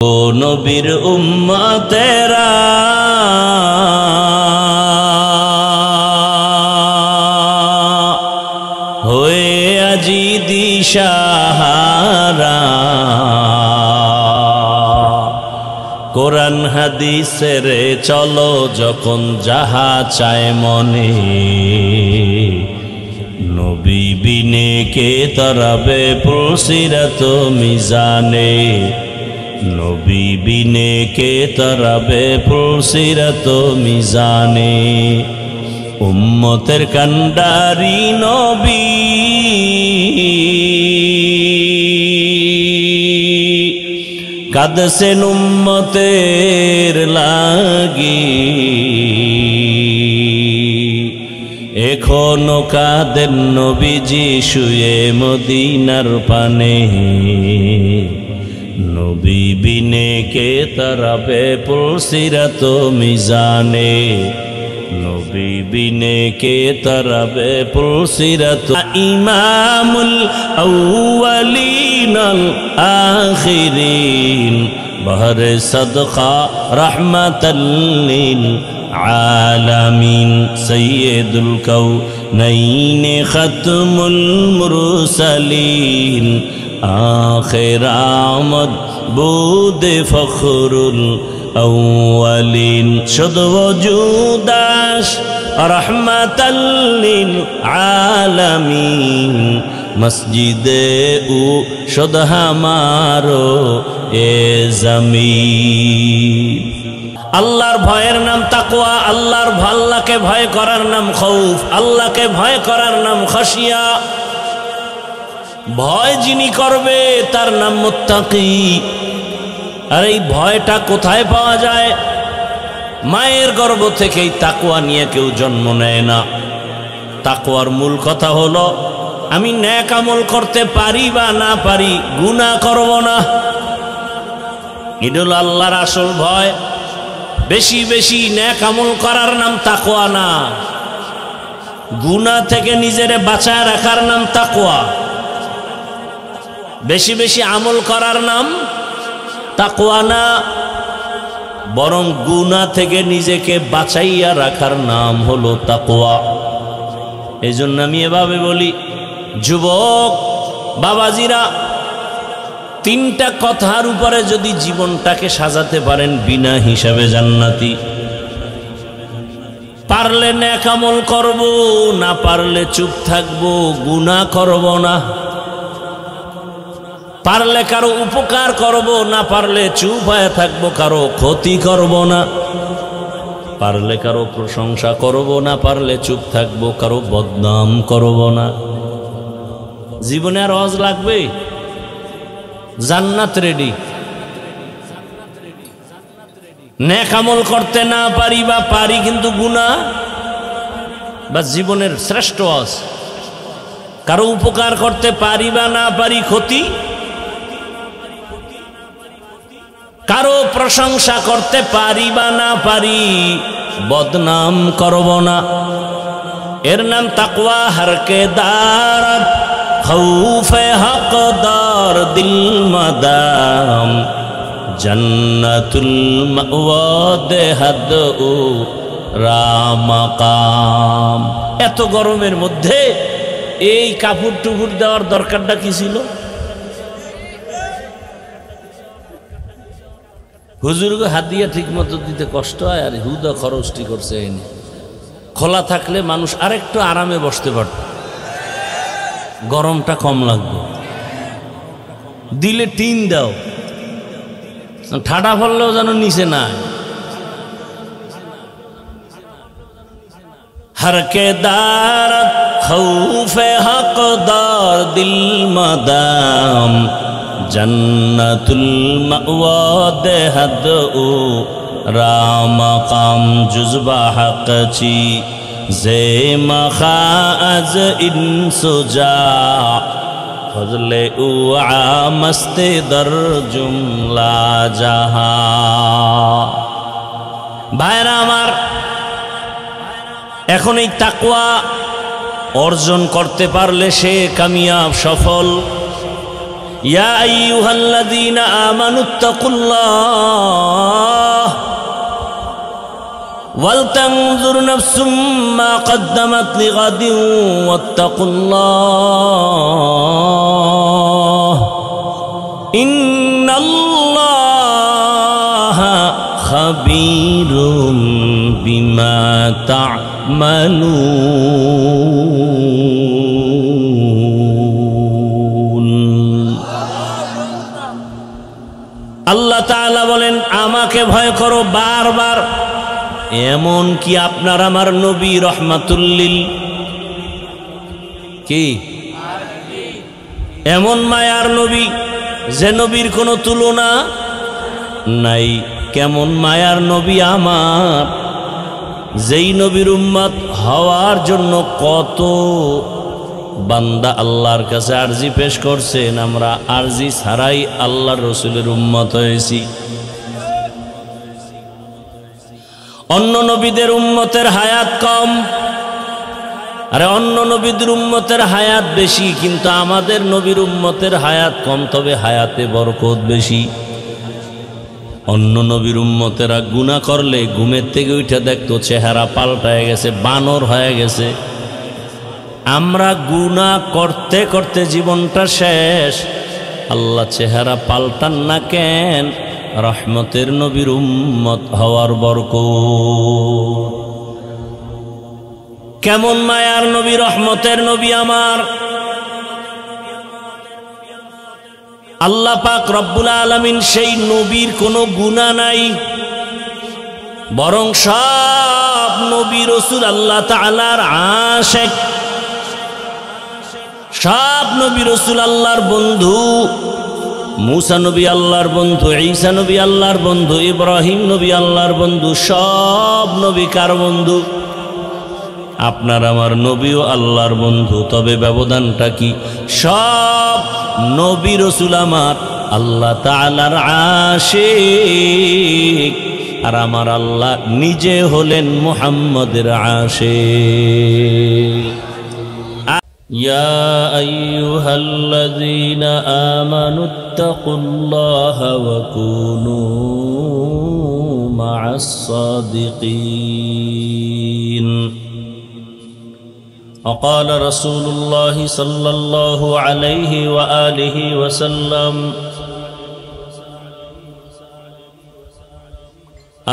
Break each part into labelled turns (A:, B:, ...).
A: ও নবীর উম্মতেরা হয়ে আজি দিশাহারা, কোরআন হাদিসের চলো যখন যাহা চায় মনে, নবী বিনে কে তরাবে পুলসিরাত মিজানে, নবী বিনে কে তরাবে পুলসিরাত মিজানে। উম্মতের কান্ডারি নবী কাঁদছেন উম্মতের লাগি, এখনো কাঁদেন নবীজি শুয়ে মদিনার পানে, নবী বিনে কে তরাবে পুলসিরাত মিজানে, নবী বিনে কে তরাবে পুলসিরাত। ইমামুল আউয়ালিন আল আখিরিন বহরে সদকা রহমাতাল লিল আলামিন, সাইয়্যিদুল কাউনাইন খাতমুল মুরসালিন আখির আমদ বুদে ফখরুল আউয়ালিন, শুধু ওজুদাস রহমাতাল লিল আলামিন, মসজিদে উ শুধু হামারো এ জমিন। আল্লাহর ভয়ের নাম তাকওয়া, আল্লাহকে ভয় করার নাম খৌফ, আল্লাহকে ভয় করার নাম খাশিয়া। ভয় যিনি করবে তার নাম মুত্তাকি। আর এই ভয়টা কোথায় পাওয়া যায়? মায়ের গর্ভ থেকেই তাকওয়া নিয়ে কেউ জন্ম নেয় না। তাকওয়ার মূল কথা হলো আমি নেক আমল করতে পারি বা না পারি, গুনাহ করব না। এটা হলো আল্লাহর আসল ভয়। বেশি বেশি নেক আমল করার নাম তাকওয়া না, গুনাহ থেকে নিজেরে বাঁচায় রাখার নাম তাকওয়া। বেশি বেশি আমল করার নাম তাকওয়া না, বরং গুনাহ থেকে নিজেকে বাঁচাইয়া রাখার নাম হলো তাকওয়া। এই জন্য আমি এভাবে বলি, যুবক বাবাজিরা, তিনটা কথার উপরে যদি জীবনটাকে সাজাতে পারেন বিনা হিসাবে জান্নাতি। পারলে নেক আমল করব, না পারলে চুপ থাকবো, গুনাহ করব না। পারলে কারো উপকার করব, না পারলে চুপ হয়ে থাকবো, কারো ক্ষতি করব না। পারলে কারো প্রশংসা করব, না পারলে চুপ থাকবো, কারো বদনাম করব না। জীবনে আর হজ লাগবে? জান্নাত রেডি। নেক আমল করতে না পারি বা পারি কিন্তু গুনাহ, বা জীবনের শ্রেষ্ঠ হজ। কারো উপকার করতে পারি বা না পারি ক্ষতি, কারো প্রশংসা করতে পারি বা না পারি বদনাম করব না। এর নাম তাকওয়া। হরকে দারত খৌফে হকদার দিল মাদাম, জান্নাতুল মাওয়া দেহাদ ও রামাকাম। এত গরমের মধ্যে এই কাপড় টুপুর দেওয়ার দরকারটা কি ছিল? হুজুরকে হাত দিয়ে ঠিক মতো দিতে কষ্ট হয়, আর হুদা খরচটি করছে এনে। খোলা থাকলে মানুষ আরেকটু আরামে বসতে পারত, গরমটা কম লাগবে। দিলে টিন দাও, ঠাডা পড়লেও যেন নিচে না। হরকে দারত খৌফে হকদার দিল মাদাম, জান্নাতুল মাওয়া দেহাদ ও রামাকাম। জুজবা হকচি জে মখাজ ইনসুজা, ফজলে উ আমস্তে দর জুমলা জাহা। ভাইরা আমার, এখন এই তাকওয়া অর্জন করতে পারলে সে কামিয়াব, সফল। ইয়া আইয়ুহাল্লাযীনা আমানুত্তাকুল্লাহ ওয়ালতানজুর নাফসুম মা কদ্দামাত লিগাদিন ওয়াত্তাকুল্লাহ ইন্নাল্লাহা খাবীরুম বিমা তা'মালুন। আল্লাহ তাআলা বলেন আমাকে ভয় করো বারবার। এমন কি আপনার আমার নবী রহমাতুল্লিল কি এমন মায়ার নবী যে নবীর কোনো তুলনা নাই। কেমন মায়ার নবী আমার, যেই নবীর উম্মত হওয়ার জন্য কত বান্দা আল্লাহর কাছে আরজি পেশ করছেন, আমরা আরজি ছাড়াই আল্লাহর রসুলের উম্মত হয়েছি। অন্য নবীদের উম্মতের হায়াত কম, আরে অন্য নবীদের উম্মতের হায়াত বেশি, কিন্তু আমাদের নবীর উম্মতের হায়াত কম, তবে হায়াতে বরকত বেশি। অন্য নবীর উম্মতেরা গুনাহ করলে ঘুমের থেকে উঠে দেখতো চেহারা পাল্টায় গেছে, বানর হয়ে গেছে। আমরা গুনাহ করতে করতে জীবনটা শেষ, আল্লাহ চেহারা পাল্টান না কেন? রহমতের নবীর উম্মত হওয়ার বরকত। কেমন মায়ার নবী, রহমতের নবী আমার। আল্লাহ পাক রব্বুল আলামিন সেই নবীর কোনো গুনাহ নাই, বরং সব নবী রাসূল আল্লাহ তাআলার আশিক, সব নবী রাসূল আল্লাহর বন্ধু। মুসা নবী আল্লাহর বন্ধু, ঈসা নবী আল্লাহর বন্ধু, ইব্রাহিম নবী আল্লাহর বন্ধু। সব নবী কার বন্ধু? আপনার আমার নবীও আল্লাহর বন্ধু, তবে ব্যবধানটা কি? সব নবী রাসূল আমার আল্লাহ তাআলার আশিক, আর আমার আল্লাহ নিজে হলেন মুহাম্মদের আশিক। ইয়া আইয়ুহাল্লাযীনা আমানুত্তাকুল্লাহা ওয়া কুনু মা'আস সাদিকিন। وقال رسول الله صلى الله عليه وآله وسلم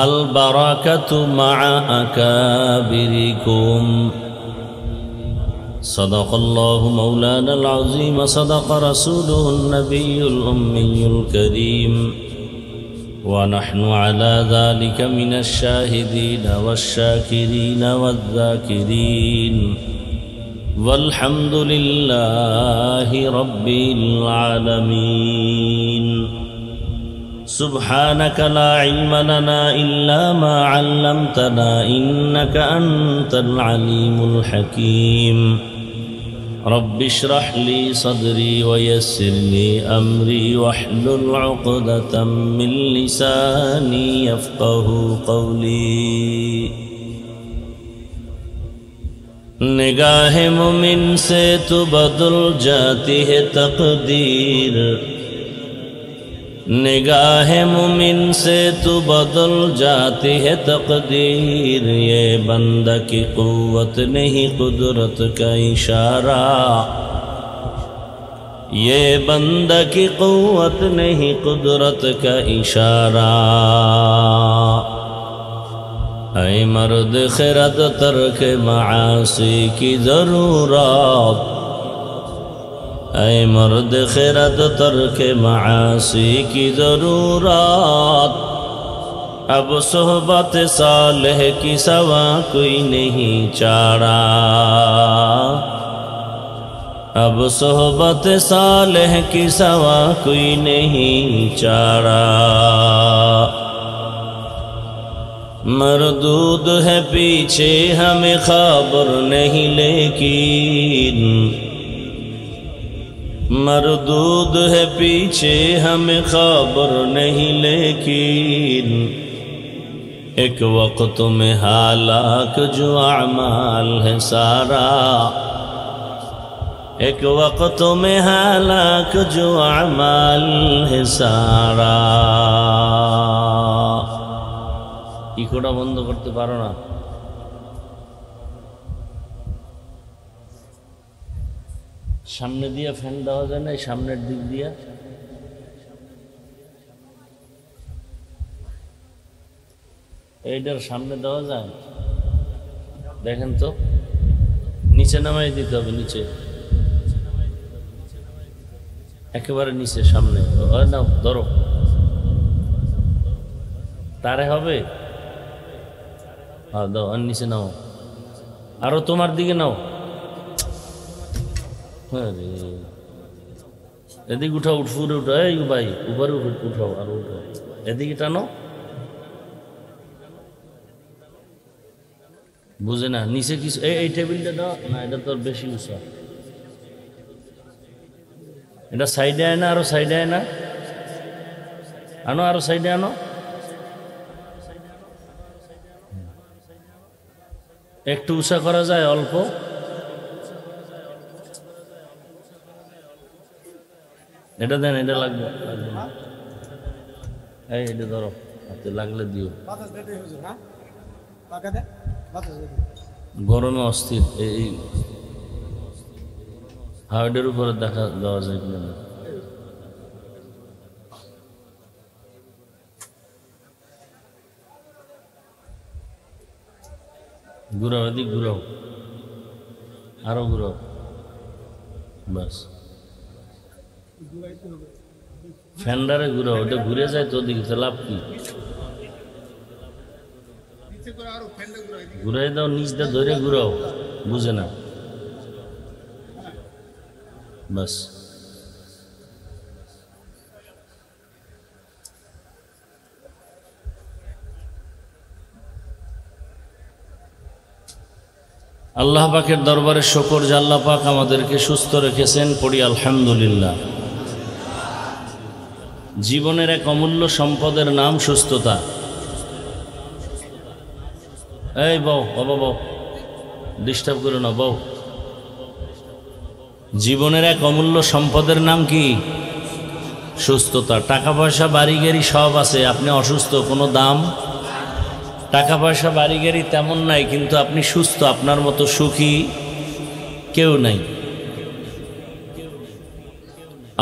A: البركة مع أكابركم. صدق الله مولانا العظيم، صدق رسوله النبي الأمي الكريم، ونحن على ذلك من الشاهدين والشاكرين والذاكرين، والحمد لله رب العالمين. سبحانك لا علم لنا إلا ما علمتنا إنك أنت العليم الحكيم. رب اشرح لي صدري ويسر لي أمري واحلل عقدة من لساني يفقه قولي. निगाह मुमिन से तो बदल जाती है तकदीर, निगाह मुमिन से तो बदल जाती है तकदीर। ये बंदा की कुव्वत नहीं कुदरत का इशारा, ये बंदा की कुव्वत नहीं कुदरत का इशारा। ऐ मर्द खिरत तर्क मासी की ज़रूरत, ऐ मर्द खिरत तर्क मासी की ज़रूरत। अब सोहबत सालेह की सवा कोई नहीं चारा, अब सोहबत सालेह की सवा कोई नहीं चारा। मरदूद है पीछे हमें खबर नहीं, लेकिन मरदूद है पीछे हमें खबर नहीं, लेकिन एक वक्त में हालाक जो अमाल है सारा, एक वक्त में हालाक जो अमाल है सारा। ইকোটা বন্ধ করতে পারো না? সামনে দিয়ে ফ্যান দেওয়া যায় না? সামনের দিক দিয়ে এইটার সামনে দেওয়া যায়? দেখেন তো, নিচে নামাই দিতে হবে, নিচে একেবারে নিচে, সামনে নাও, ধরো, তারে হবে। হ্যাঁ দাও, আর নিচে নাও, আরো তোমার দিকে নাও। আরে এদিকে উঠাও, উপরে উঠাও, এই ভাই উপরে উঠাও, আরো উঠাও, এদিকে টানো। বুঝে না, নিচে কিছু, এই টেবিলটা দাও না, এটা তোর বেশি উঁচা, এটা সাইডে আয় না, আরো সাইডে আয় না, আনো, আরো সাইডে আনো। একটু উঁচা করা যায় অল্প? এটা দেন, এটা লাগবে, লাগবে না, এই এটা ধরো, হাতে লাগলে দিও। গরমে অস্থির, এই হাওয়ার উপরে দেখা দেওয়া যায় কিনা। ঘুরাও, এদিক ঘুরাও, আরো ঘুরাও, বাস। ফ্যান্ডারে ঘুরাও, ওটা ঘুরে যায় তো ওদিকে, লাভ কি? ঘুরাই দাও, নিচটা ধরে ঘুরাও, বুঝে না, বাস। আল্লাহ পাকের দরবারে শুকর যে আল্লাহ পাক আমাদেরকে সুস্থ রেখেছেন, পড়ি আলহামদুলিল্লাহ। জীবনের এক অমূল্য সম্পদের নাম সুস্থতা। এই বউ, বাবা বউ, ডিস্টার্ব করো না, বউ। জীবনের এক অমূল্য সম্পদের নাম কি? সুস্থতা। টাকা পয়সা বাড়ি গাড়ি সব আছে, আপনি অসুস্থ, কোনো দাম। টাকা পয়সা বাড়ি গাড়ি তেমন নাই, কিন্তু আপনি সুস্থ, আপনার মতো সুখী কেউ নাই।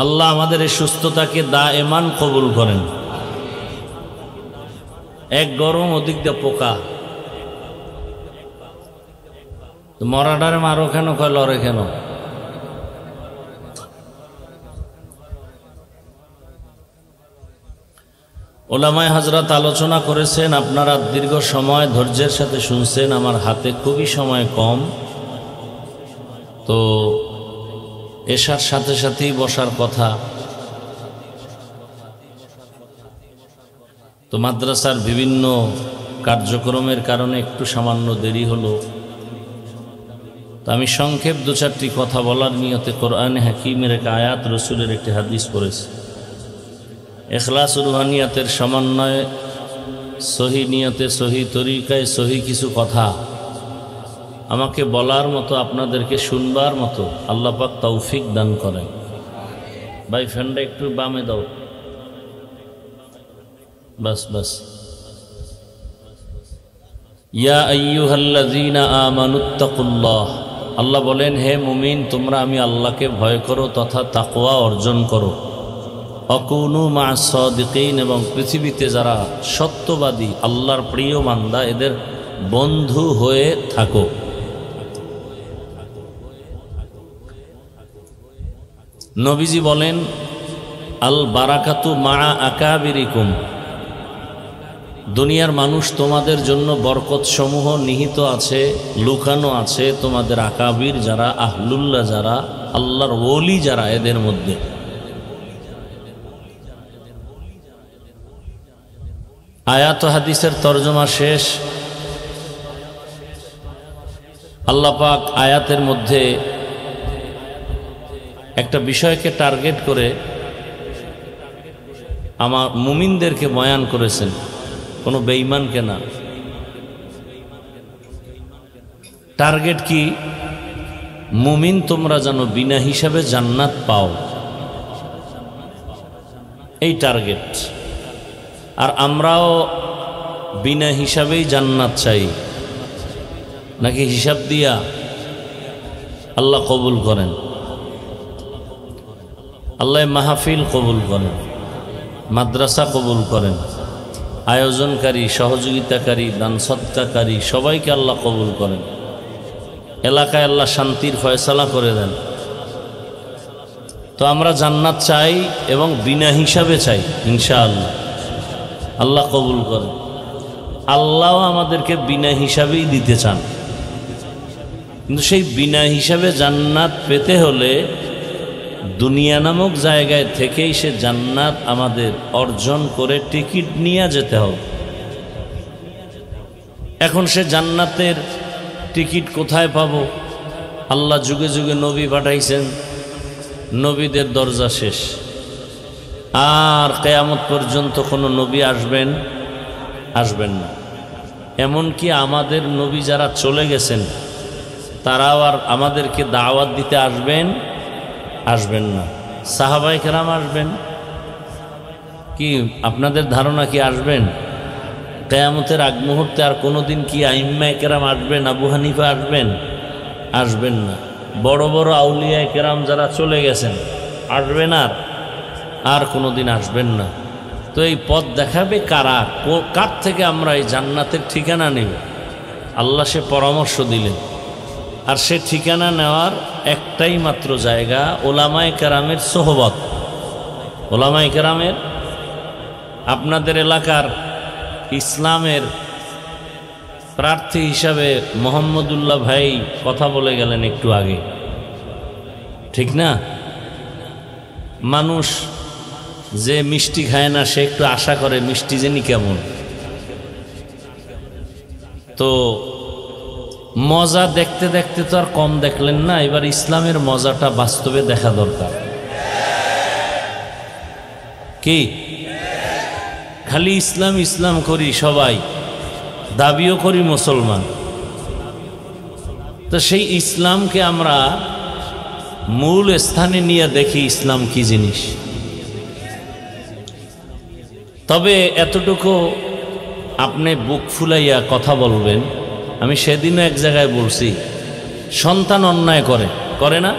A: আল্লাহ আমাদের এই সুস্থতাকে দায়েমান কবুল করেন। এক গরম, ওদিক দিয়ে পোকা, মরাডারে মারো কেন, কয় লড়ে কেন? ওলামায়ে হযরত আলোচনা করেছেন, আপনারা দীর্ঘ সময় ধৈর্যের সাথে শুনছেন, আমার হাতে খুবই সময় কম, তো এশার সাথে সাথেই বসার কথা। তো মাদ্রাসার বিভিন্ন কার্যক্রমের কারণে একটু সামান্য দেরি হলো। তো আমি সংক্ষেপ দু চারটি কথা বলার নিয়তে কোরআনে হাকিমের এক আয়াত, রসুলের একটি হাদিস পড়েছি। ইখলাস রুহানিয়াতের সমন্বয়ে সহি নিয়তে, সহি তরিকায়, সহি কিছু কথা আমাকে বলার মতো, আপনাদেরকে শুনবার মতো আল্লাহ পাক তৌফিক দান করেন। ভাই ফ্যানটা একটু বামে দাও, বাস বাস। ইয়া আইয়ুহাল্লাযীনা আমানুত্তাকুল্লাহ, আল্লাহ বলেন, হে মুমিন, তোমরা আমি আল্লাহকে ভয় করো তথা তাকওয়া অর্জন করো। অকুনু মা'আস সাদিকিন, এবং পৃথিবীতে যারা সত্যবাদী, আল্লাহর প্রিয় বান্দা, এদের বন্ধু হয়ে থাকো। নবীজি বলেন, আল বারাকাতু মা'a আকাবিরিকুম, দুনিয়ার মানুষ তোমাদের জন্য বরকত সমূহ নিহিত আছে, লুকানো আছে তোমাদের আকাবির যারা, আহলুল্লাহ যারা, আল্লাহর ওলি যারা, এদের মধ্যে। আয়াত হাদিসের তরজমা শেষ। আল্লাহ পাক আয়াতের মধ্যে একটা বিষয়কে টার্গেট করে আমার মুমিনদেরকে বয়ান করেছেন, কোনো বেঈমানকে না। টার্গেট কি? মুমিন তোমরা যেন বিনা হিসাবে জান্নাত পাও, এই টার্গেট। আর আমরাও বিনা হিসাবেই জান্নাত চাই, নাকি হিসাব দিয়া? আল্লাহ কবুল করেন, আল্লাহ মাহফিল কবুল করেন, মাদ্রাসা কবুল করেন, আয়োজনকারী, সহযোগিতাকারী, দান সৎকারী সবাইকে আল্লাহ কবুল করেন। এলাকায় আল্লাহ শান্তির ফয়সালা করে দেন। তো আমরা জান্নাত চাই এবং বিনা হিসাবে চাই ইনশাআল্লাহ। আল্লাহ কবুল করেন। আল্লাহ আমাদেরকে বিনা হিসাবেই দিতে চান, কিন্তু সেই বিনা হিসাবে জান্নাত পেতে হলে দুনিয়া নামক জায়গায় থেকেই সে জান্নাত আমাদের অর্জন করে টিকিট নিয়ে যেতে হবে। এখন সে জান্নাতের টিকিট কোথায় পাবো? আল্লাহ যুগে যুগে নবী পাঠাইছেন, নবীদের দরজা শেষ, আর কিয়ামত পর্যন্ত কোনো নবী আসবেন না। এমনকি আমাদের নবী যারা চলে গেছেন তারাও আর আমাদেরকে দাওয়াত দিতে আসবেন না। সাহাবায়ে কেরাম আসবেন কি? আপনাদের ধারণা কি আসবেন? কিয়ামতের আগ মুহূর্তে আর কোনোদিন কি আইম্মায়ে কেরাম আসবেন? আবু হানিফা আসবেন না। বড় বড় আউলিয়ায়ে কেরাম যারা চলে গেছেন আসবেন আর কোনোদিন আসবেন না। তো এই পথ দেখাবে কারা? কার থেকে আমরা এই জান্নাতের ঠিকানা নেব? আল্লাহ সে পরামর্শ দিলেন, আর সে ঠিকানা নেওয়ার একটাই মাত্র জায়গা, ওলামায়ে কেরামের সোহবত। ওলামায়ে কেরামের, আপনাদের এলাকার ইসলামের প্রার্থী হিসাবে মোহাম্মদুল্লাহ ভাই কথা বলে গেলেন একটু আগে, ঠিক না? মানুষ যে মিষ্টি খায় না সে একটু আশা করে মিষ্টি জানি কেমন। তো মজা দেখতে দেখতে তো আর কম দেখলেন না, এবার ইসলামের মজাটা বাস্তবে দেখা দরকার। কি খালি ইসলাম ইসলাম করি সবাই, দাবিও করি মুসলমান, তো সেই ইসলামকে আমরা মূল স্থানে নিয়ে দেখি ইসলাম কি জিনিস। তবে এতটুকু আপনি বুক ফুলাইয়া কথা বলবেন। আমি সেদিনও এক জায়গায় বলছি, সন্তান অন্যায় করে না?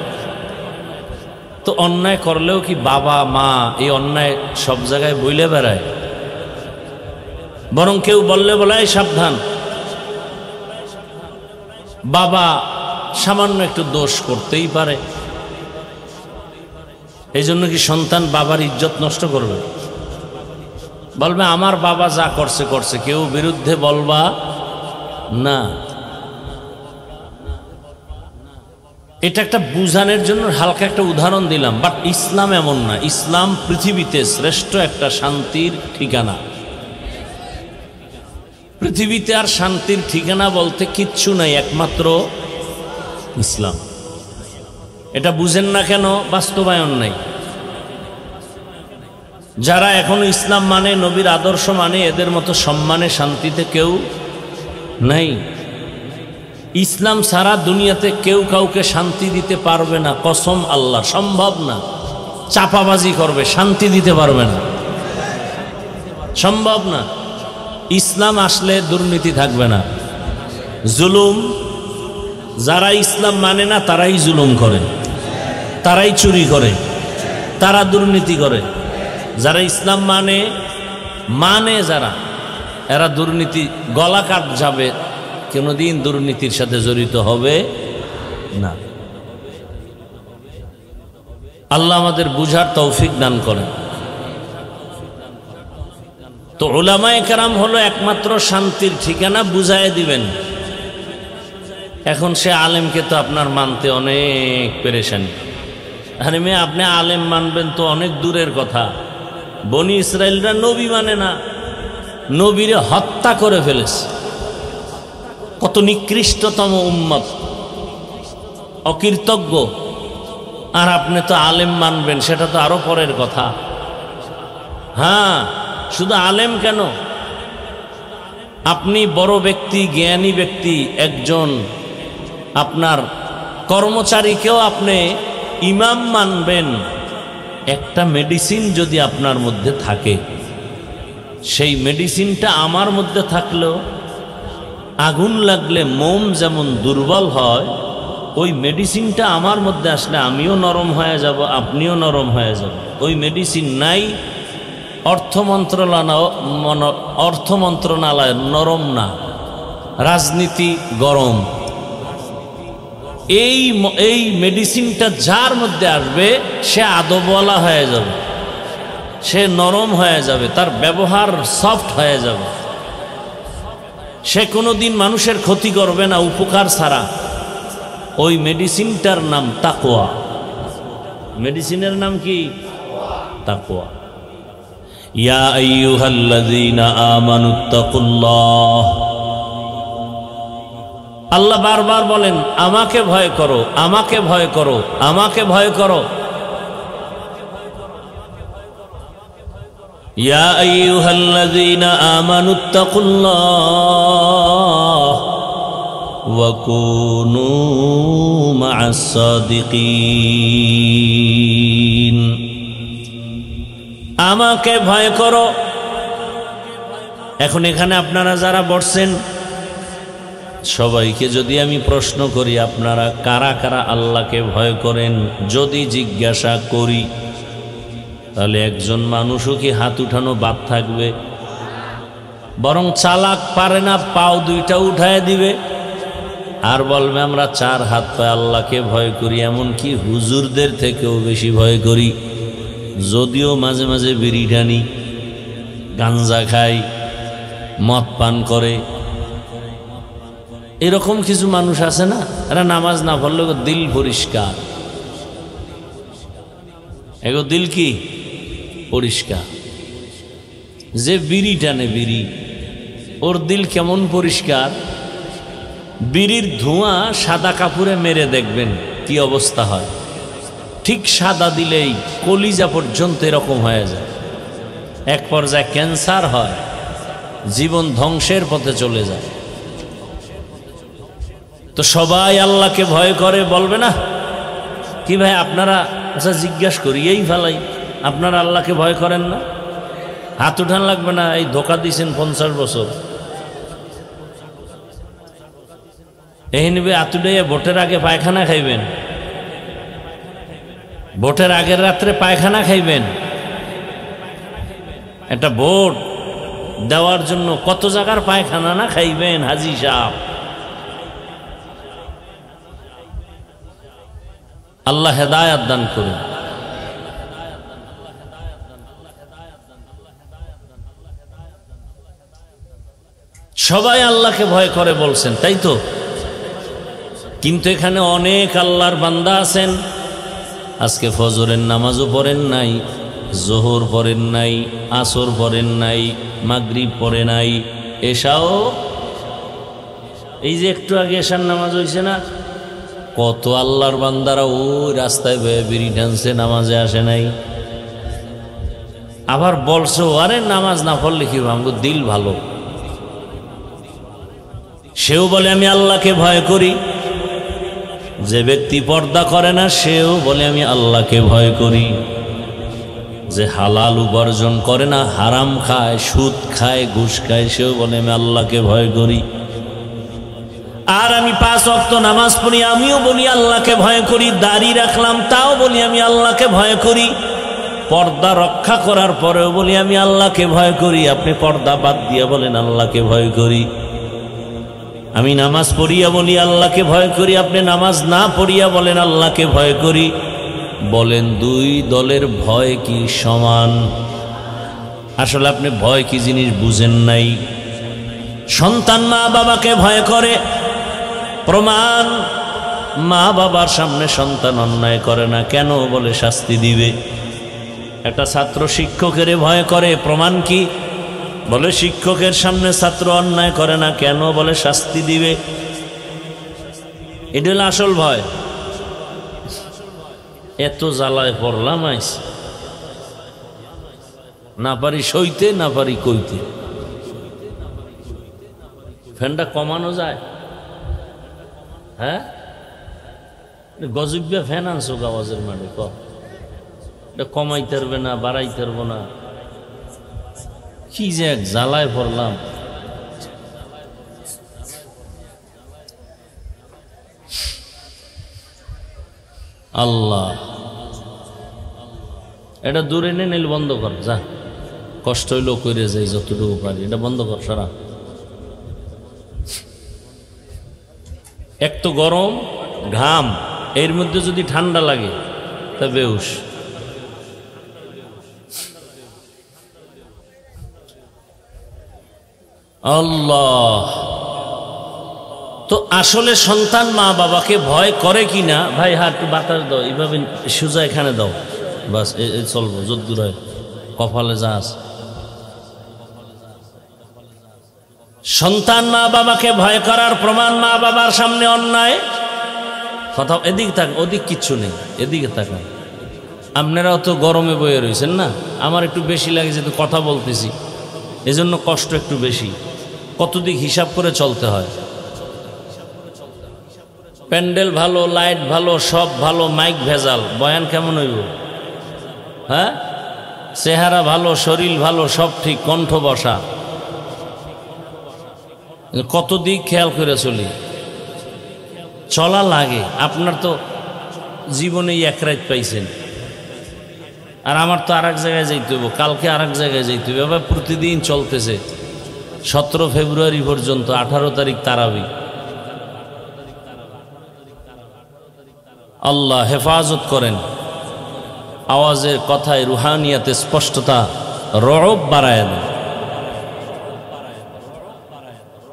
A: তো অন্যায় করলেও কি বাবা মা এই অন্যায় সব জায়গায় বইলে বেড়ায়? বরং কেউ বললে বলায় সাবধান, বাবা সামান্য একটু দোষ করতেই পারে, এই জন্য কি সন্তান বাবার ইজ্জত নষ্ট করবে? বলবে আমার বাবা যা করছে, কেউ বিরুদ্ধে বলবা না। এটা একটা বুঝানোর জন্য হালকা একটা উদাহরণ দিলাম, বাট ইসলাম এমন না। ইসলাম পৃথিবীতে শ্রেষ্ঠ একটা শান্তির ঠিকানা। পৃথিবীতে আর শান্তির ঠিকানা বলতে কিচ্ছু নাই, একমাত্র ইসলাম। এটা বুঝেন না কেন? বাস্তবায়ন নাই। যারা এখনো ইসলাম মানে, নবীর আদর্শ মানে, এদের মতো সম্মানে শান্তিতে কেউ নাই। ইসলাম সারা দুনিয়াতে কেউ কাউকে শান্তি দিতে পারবে না, কসম আল্লাহ, সম্ভব না। চাপাবাজি করবে, শান্তি দিতে পারবে না, সম্ভব না। ইসলাম আসলে দুর্নীতি থাকবে না, জুলুম। যারা ইসলাম মানে না তারাই জুলুম করে, তারাই চুরি করে, তারা দুর্নীতি করে। যারা ইসলাম মানে যারা, এরা দুর্নীতি গলা কাট যাবে, কোনোদিন দুর্নীতির সাথে জড়িত হবে না। আল্লাহ আমাদের বুঝার তৌফিক দান করেন। তো উলামায়ে কেরাম হলো একমাত্র শান্তির ঠিকানা, বুঝায় দিবেন। এখন সে আলেমকে তো আপনার মানতে অনেক পেরেশানি। আরে মেয়ে, আপনি আলেম মানবেন তো অনেক দূরের কথা। বনি ইসরায়েলরা নবী মানে না, নবীরে হত্যা করে ফেলেছে। কত নিকৃষ্টতম উম্মত, অকৃতজ্ঞ। আর আপনি তো আলেম মানবেন, সেটা তো আরো পরের কথা। হ্যাঁ, শুধু আলেম কেন, আপনি বড় ব্যক্তি, জ্ঞানী ব্যক্তি, একজন আপনার কর্মচারীকেও আপনি ইমাম মানবেন। একটা মেডিসিন যদি আপনার মধ্যে থাকে, সেই মেডিসিনটা আমার মধ্যে থাকলেও আগুন লাগলে মোম যেমন দুর্বল হয়, ওই মেডিসিনটা আমার মধ্যে আসলে আমিও নরম হয়ে যাব, আপনিও নরম হয়ে যাব। ওই মেডিসিন নাই, অর্থ মন্ত্রণালয় নরম না, রাজনীতি গরম। এই মেডিসিনটা যার মধ্যে আসবে সে আদবওয়ালা হয়ে যাবে, সে নরম হয়ে যাবে, তার ব্যবহার সফট হয়ে যাবে, সে কোনোদিন মানুষের ক্ষতি করবে না উপকার ছাড়া। ওই মেডিসিনটার নাম তাকওয়া। মেডিসিনের নাম কি? তাকওয়া। ইয়া আইয়ুহাল্লাযীনা আমানুত্তাকুল্লাহ। আল্লাহ বারবার বলেন আমাকে ভয় করো, আমাকে ভয় করো, আমাকে ভয় করো। ইয়া আইয়ুহাল্লাযীনা আমানুত্তাকুল্লাহ ওয়া কুনু মা'আস সাদিকিন। আমাকে ভয় করো। এখন এখানে আপনারা যারা বসছেন সবাইকে যদি আমি প্রশ্ন করি আপনারা কারা কারা আল্লাহকে ভয় করেন, যদি জিজ্ঞাসা করি, তাহলে একজন মানুষও কি হাত উঠানো বাদ থাকবে? বরং চালাক পারে না, পাও দুইটা উঠায় দিবে আর বলবে আমরা চার হাত পায়ে আল্লাহকে ভয় করি, এমনকি হুজুরদের থেকেও বেশি ভয় করি। যদিও মাঝে মাঝে বিড়ি টানি, গাঞ্জা খাই, মদ পান করে, এরকম কিছু মানুষ আছে না, এরা নামাজ না পড়লে দিল পরিষ্কার, এগো দিল কি পরিষ্কার। যে বিড়ি টানে বিড়ি, ওর দিল কেমন পরিষ্কার। বিড়ির ধোঁয়া সাদা কাপড়ে মেরে দেখবেন কি অবস্থা হয়, ঠিক সাদা দিলেই কলিজা পর্যন্ত এরকম হয়ে যায়, এক পর্যায়ে ক্যান্সার হয়, জীবন ধ্বংসের পথে চলে যায়। তো সবাই আল্লাহকে ভয় করে, বলবে না কি ভাই আপনারা? আচ্ছা জিজ্ঞাসা করি, এই ফেলাই আপনারা আল্লাহকে ভয় করেন না? হাত উঠান লাগবে না। এই ধোকা দিয়েছেন 50 বছর, এই নিবে আতুডাইয়া ভোটের আগে পায়খানা খাইবেন, ভোটের আগের রাত্রে পায়খানা খাইবেন। একটা ভোট দেওয়ার জন্য কত জায়গার পায়খানা না খাইবেন হাজি সাহেব। আল্লাহ হেদায়েত দান করুন। সবাই আল্লাহকে ভয় করে বলছেন, তাই তো? কিন্তু এখানে অনেক আল্লাহর বান্দা আছেন আজকে ফজরের নামাজও পড়েন নাই, জোহর পড়েন নাই, আসর পড়েন নাই, মাগরিব পড়ে নাই, এশাও এই যে একটু আগে এশার নামাজ হয়েছে না, কত আল্লাহর বান্দারা ওই রাস্তায় বিড়ি টানছে, নামাজে আসে নাই। আবার বলছো আরে নামাজ না পড়লে কি আমগো দিল ভালো। সেও বলে আমি আল্লাহকে ভয় করি। যে ব্যক্তি পর্দা করে না সেও বলে আমি আল্লাহকে ভয় করি। যে হালাল উপার্জন করে না, হারাম খায়, সুদ খায়, ঘুষ খায়, সেও বলে আমি আল্লাহকে ভয় করি। আর আমি 5 ওয়াক্ত নামাজ পড়ি, আমিও বলি আল্লাহকে ভয় করি। দাড়ি রাখলাম, তাও বলি আমি আল্লাহকে ভয় করি। পর্দা রক্ষা করার পরেও বলি আমি আল্লাহকে ভয় করি। আপনি পর্দা বাদ দিয়ে বলেন আল্লাহকে ভয় করি। আমি নামাজ পড়িয়া বলি আল্লাহকে ভয় করি, আপনি নামাজ না পড়িয়া বলেন আল্লাহকে ভয় করি। বলেন দুই দলের ভয় কি সমান? আসলে আপনি ভয় কি জিনিস বুঝেন নাই। সন্তান মা বাবাকে ভয় করে, প্রমাণ মা বাবার সামনে সন্তান অন্যায় করে না, কেন? বলে শাস্তি দিবে। একটা ছাত্র শিক্ষকের ভয় করে, প্রমাণ কি? বলে শিক্ষকের সামনে ছাত্র অন্যায় করে না, কেন? বলে শাস্তি দিবে। এটা হলো আসল ভয়। এত জ্বালায় পড়লাম আইস, না পারি সইতে, না পারি কইতে। ফ্যানটা কমানো যায়? হ্যাঁ গজব্যা ফ্যান আনছো আওয়াজের মাঠে এটা কমাইতে পারবে না, বাড়াইতে পারবো না, কি যে এক জ্বালায় পড়লাম। আল্লাহ, এটা দূরে নে, নিল বন্ধ কর, যা কষ্ট হইলেও করে যাই যতটুকু পারি, এটা বন্ধ কর সারা। এক তো গরম ঘাম, এর মধ্যে যদি ঠান্ডা লাগে তা বেউস। আল্লাহ, তো আসলে সন্তান মা বাবাকে ভয় করে কিনা? ভাই হাত বাতাস দাও, এইভাবে সোজা এখানে দাও, বাস চলবো যদ্দূর হয়, কপালে যাস। সন্তান মা বাবাকে ভয় করার প্রমাণ, মা বাবার সামনে অন্যায় কথা, এদিকে থাক, ওদিক কিচ্ছু নেই, এদিকে তাকান। আপনারাও তো গরমে বয়ে রয়েছেন না, আমার একটু বেশি লাগে যেহেতু কথা বলতেছি, এজন্য কষ্ট একটু বেশি। কতদিক হিসাব করে চলতে হয়। প্যান্ডেল ভালো, লাইট ভালো, সব ভালো, মাইক ভেজাল, বয়ান কেমন হইব? হ্যাঁ, চেহারা ভালো, শরীর ভালো, সব ঠিক, কণ্ঠ বসা, কত দিক খেয়াল করে চলি, চলা লাগে। আপনার তো জীবনেই এক রাত পাইছেন, আর আমার তো আর এক জায়গায় যাইতে হইব, কালকে আর এক জায়গায় যাইতে হইব, এবার প্রতিদিন চলতেছে। 17 ফেব্রুয়ারি পর্যন্ত, 18 তারিখ তারাবি। আল্লাহ হেফাজত করেন, আওয়াজের কথায় রুহানিয়াতে স্পষ্টতা, রব বাড়ায় দেন।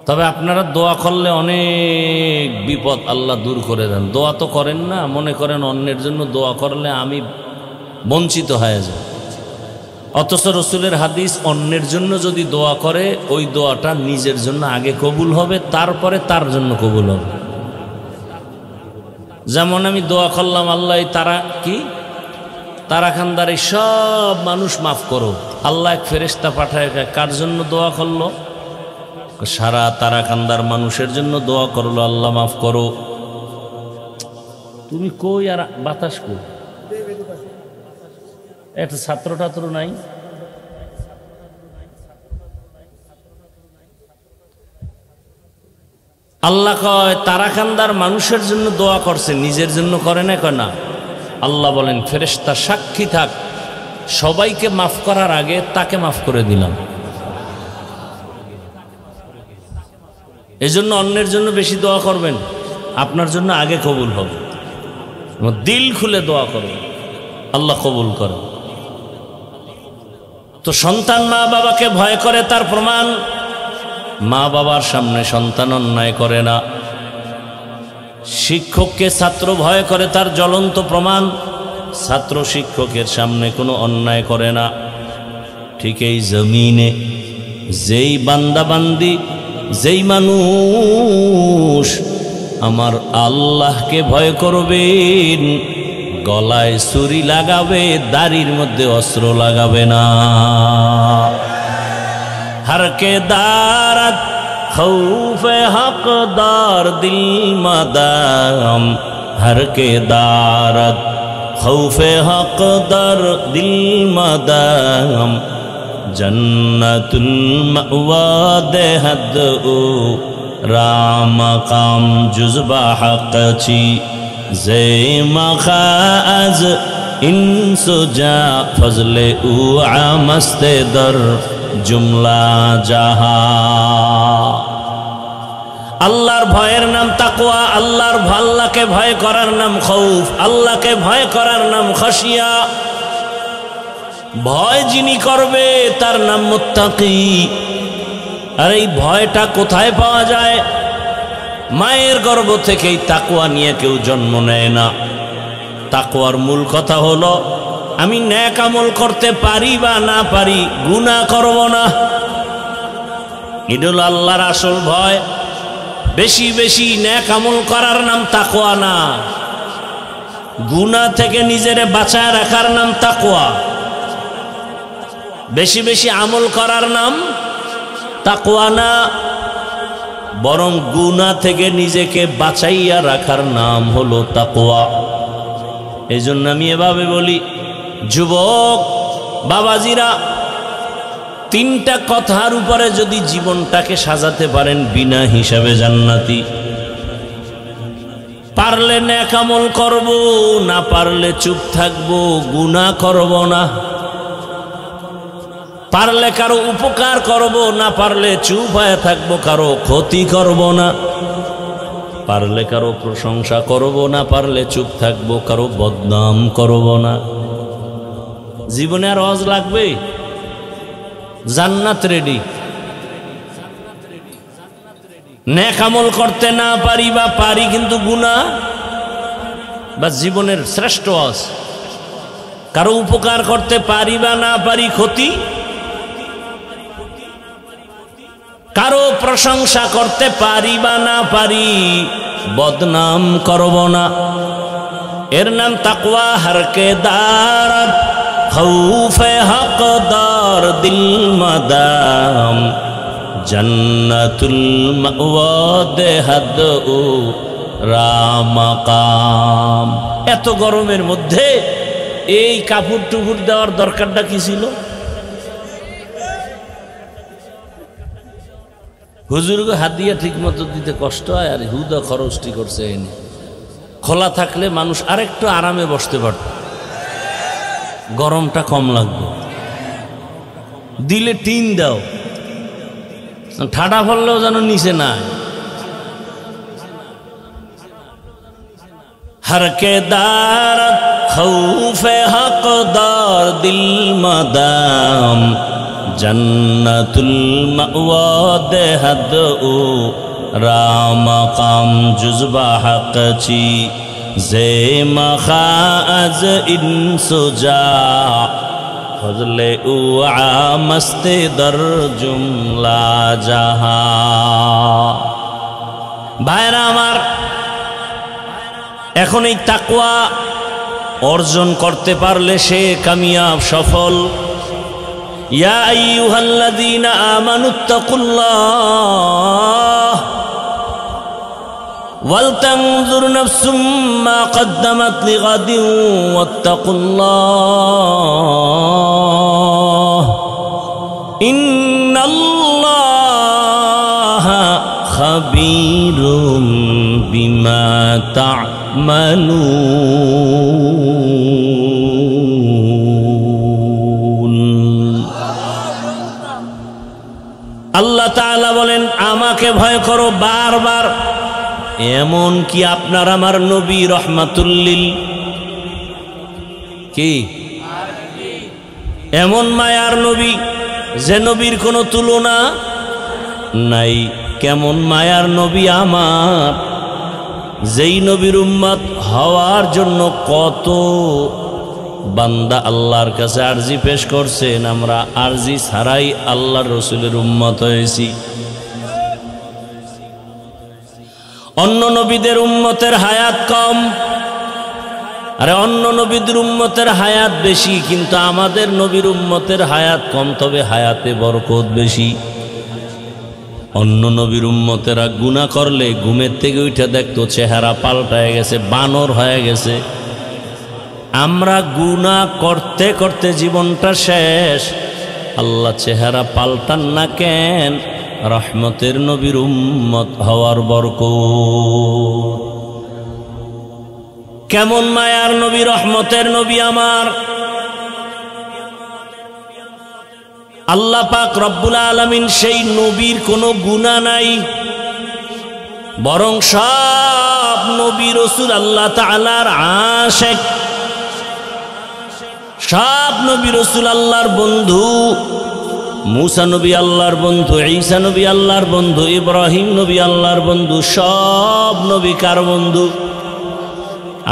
A: তবে আপনারা দোয়া করলে অনেক বিপদ আল্লাহ দূর করে দেন। দোয়া তো করেন না, মনে করেন অন্যের জন্য দোয়া করলে আমি বঞ্চিত হয়ে যাই। অথচ রসুলের হাদিস, অন্যের জন্য যদি দোয়া করে ওই দোয়াটা নিজের জন্য আগে কবুল হবে, তারপরে তার জন্য কবুল হবে। যেমন আমি দোয়া করলাম, আল্লাহ তারা কি তারাখান্দার এই সব মানুষ মাফ করো, আল্লাহ এক ফেরেশতা পাঠায়, কার জন্য দোয়া করলো? সারা তারাকান্দার মানুষের জন্য দোয়া করলো, আল্লাহ মাফ করো। তুমি কই আর বাতাস কই? একটা ছাত্র টাত্র নাই? আল্লাহ কয় তারাকান্দার মানুষের জন্য দোয়া করছে, নিজের জন্য করে না? কয় না। আল্লাহ বলেন ফেরেশতা সাক্ষী থাক, সবাইকে মাফ করার আগে তাকে মাফ করে দিলাম। এজন্য অন্যের জন্য বেশি দোয়া করবেন, আপনার জন্য আগে কবুল হবে। দিল খুলে দোয়া করবেন, আল্লাহ কবুল করে। তো সন্তান মা বাবাকে ভয় করে, তার প্রমাণ মা বাবার সামনে সন্তান অন্যায় করে না। শিক্ষককে ছাত্র ভয় করে, তার জ্বলন্ত প্রমাণ ছাত্র শিক্ষকের সামনে কোনো অন্যায় করে না। ঠিক এই জমিনে যেই বান্দাবান্দি, যেই মানুষ আমার আল্লাহকে ভয় করবেন, গলায় ছুরি লাগাবে, দাড়ির মধ্যে অস্ত্র লাগাবে না। হরকে দারত খৌফে হকদার দিল মাদাম, হরকে দারত খৌফে হকদার দিল মাদাম, জন্নতুল মাওয়া দেহদ ও রাম কাম জুজবা হক ছি, জে মখাজ ইনসুজা ফজলে উ আমস্তে দর জুমলা জাহা। আল্লাহর ভয়ের নাম তাকওয়া, আল্লাহকে ভয় করার নাম খৌফ, আল্লাহকে ভয় করার নাম খাশিয়া। ভয় যিনি করবে তার নাম মুত্তাকি। আর এই ভয়টা কোথায় পাওয়া যায়? মায়ের গর্ভ থেকেই তাকওয়া নিয়ে কেউ জন্ম নেয় না। তাকওয়ার মূল কথা হলো আমি নেক আমল করতে পারি বা না পারি, গুনাহ করব না। এটা হলো আল্লাহর আসল ভয়। বেশি বেশি নেক আমল করার নাম তাকওয়া না, গুনাহ থেকে নিজেরে বাঁচায় রাখার নাম তাকওয়া। বেশি বেশি আমল করার নাম তাকওয়া না। বরং গুনাহ থেকে নিজেকে বাঁচাইয়া রাখার নাম হলো তাকওয়া। এই জন্য আমি এভাবে বলি, যুবক বাবাজিরা, তিনটা কথার উপরে যদি জীবনটাকে সাজাতে পারেন বিনা হিসাবে জান্নাতি। পারলে নেক আমল করব, না পারলে চুপ থাকবো, গুনাহ করব না। পারলে কারো উপকার করব, না পারলে চুপ হয়ে থাকবো, কারো ক্ষতি করব না। পারলে কারো প্রশংসা করব, না পারলে চুপ থাকবো, কারো বদনাম করব না। জীবনে আর ওয়াজ লাগবে? জান্নাত রেডি। নেক আমল করতে না পারি বা পারি কিন্তু গুনাহ, বা জীবনের শ্রেষ্ঠ ওয়াজ। কারো উপকার করতে পারি বা না পারি ক্ষতি, কারো প্রশংসা করতে পারি বা না পারি বদনাম করব না। এর নাম তাকওয়া। হরকে দারত খৌফে হকদার দিল মাদাম জন্নতুল মাওয়া দেহাদ ও রামাকাম। এত গরমের মধ্যে এই কাপড় টুকুর দেওয়ার দরকারটা কি ছিল? হুজুরকে হাদিয়া ঠিক মতো দিতে কষ্ট হয়, আর হুদা খরচটি করছে এনে। খোলা থাকলে মানুষ আরেকটু আরামে বসতে পারত, গরমটা কম লাগবে। দিলে টিন দাও, ঠাডা পড়লেও যেন নিচে না। হরকে দারত খৌফে হকদার দিল মাদাম জন্নতুল মাওয়া দেহাদ ও রামাকাম জুজবা হকচি জে মখাজ ইনসুজা ফজলে ও আমস্তে দর জুমলা জাহা। ভাইরা আমার, এখন এই তাকওয়া অর্জন করতে পারলে সে কামিয়াব, সফল। ইয়া আইয়ুহাল্লাযীনা আমানুত্তাকুল্লাহ ওয়াল তানজুর নাফসুম মা কদ্দামাত লিগাদিন ওয়াত্তাকুল্লাহ ইন্নাল্লাহা খাবীরুম বিমা তা'মালুন। আল্লাহ তাআলা বলেন, আমাকে ভয় করো বারবার। এমন কি আপনার আমার নবী রহমাতুল্লিল কি এমন মায়ার নবী যে নবীর কোনো তুলনা নাই। কেমন মায়ার নবী আমার, যেই নবীর উম্মত হওয়ার জন্য কত বান্দা আল্লাহর কাছে আরজি পেশ করছেন, আমরা আরজি ছাড়াই আল্লাহর রসুলের উম্মত হয়েছি। অন্য নবীদের উম্মতের হায়াত কম, আরে অন্য নবীদের উম্মতের হায়াত বেশি, কিন্তু আমাদের নবীর উম্মতের হায়াত কম, তবে হায়াতে বরকত বেশি। অন্য নবীর উম্মতেরা গুনাহ করলে ঘুমের থেকে উঠে দেখতো চেহারা পাল্টায় গেছে, বানর হয়ে গেছে। আমরা গুনাহ করতে করতে জীবনটা শেষ, আল্লাহ চেহারা পাল্টান না কেন? রহমতের নবীর উম্মত হওয়ার বরকত। কেমন মায়ার নবী, রহমতের নবী আমার। আল্লাহ পাক রব্বুল আলামিন সেই নবীর কোনো গুনাহ নাই, বরং সব নবী রাসূল আল্লাহ তাআলার আশিক। সব নবী রাসূল আল্লাহর বন্ধু। মুসা নবী আল্লাহর বন্ধু, ঈসা নবী আল্লাহর বন্ধু, ইব্রাহিম নবী আল্লাহর বন্ধু। সব নবী কার বন্ধু?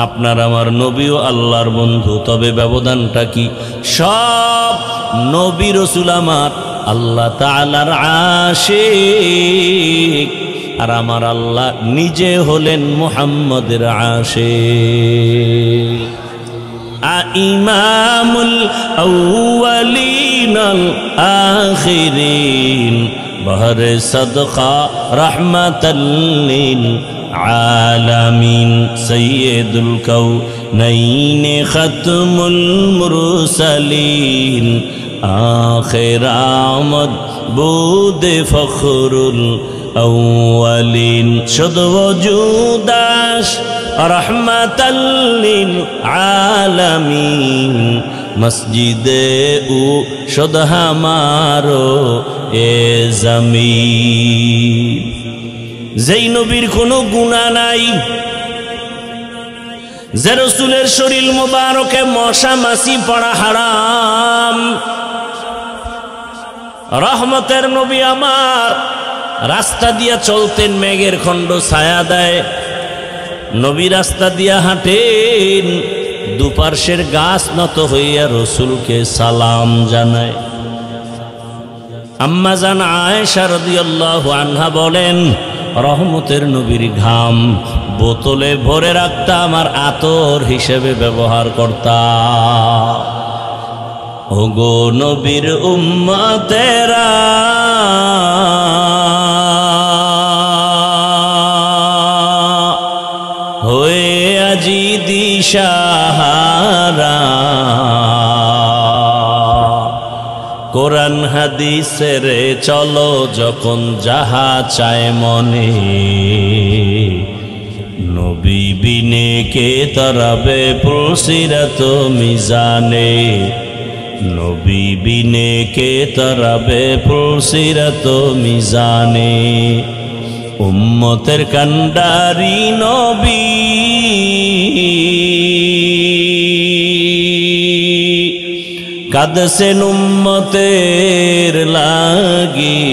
A: আপনার আমার নবীও আল্লাহর বন্ধু, তবে ব্যবধানটা কি? সব নবী রাসূল আমার আল্লাহ তাআলার আশিক, আর আমার আল্লাহ নিজে হলেন মুহাম্মদের আশিক। ইমামুল আউয়ালিন আল আখিরিন बहरे सदका रहमतल लिल आलमीन सय्यदुल कौनैन खत्मुल मुरसलीन आखिर आमद बुद फखरुल अव्वलीन शुद्ध वजूदाश रहमतल लिल आलमीन मस्जिदे उ शुद्ध हमारो ए जमीन যেই নবীর কোনো গুনাহ নাই, যে রাসূলের শরীর মোবারকে মশা মাছি পড়া হারাম, রহমতের নবী আমার রাস্তা দিয়া চলতেন মেঘের খণ্ড ছায়া দেয়, নবী রাস্তা দিয়া হাঁটেন দুপার্শ্বের গাছ নত হইয়া রসুলকে সালাম জানায়। আম্মা জান আয়েশা রাদিয়াল্লাহু আনহা বলেন, রহমতের নবীর ঘাম বোতলে ভরে রাখতাম আর আতর হিসেবে ব্যবহার করতাম। ওগো নবীর উম্মতেরা হয়ে আজি দিশাহারা, কোরআন হাদিসের চলো যখন যাহা চায় মনে, নবী বিনে কে তরাবে পুলসিরাত মিজানে, নবী বিনে কে তরাবে পুলসিরাত মিজানে। উম্মতের কান্ডারি নবী কাঁদছেন উম্মতের লাগি,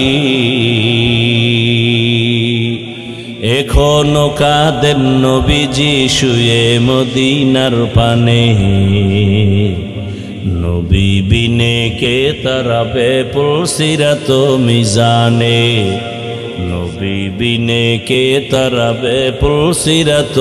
A: এখনো কাঁদেন নবীজি শুয়ে মদিনার পানে, নবী বিনে কে তরাবে পুলসিরাত মিজানে, নবী বিনে কে তরাবে পুলসিরাত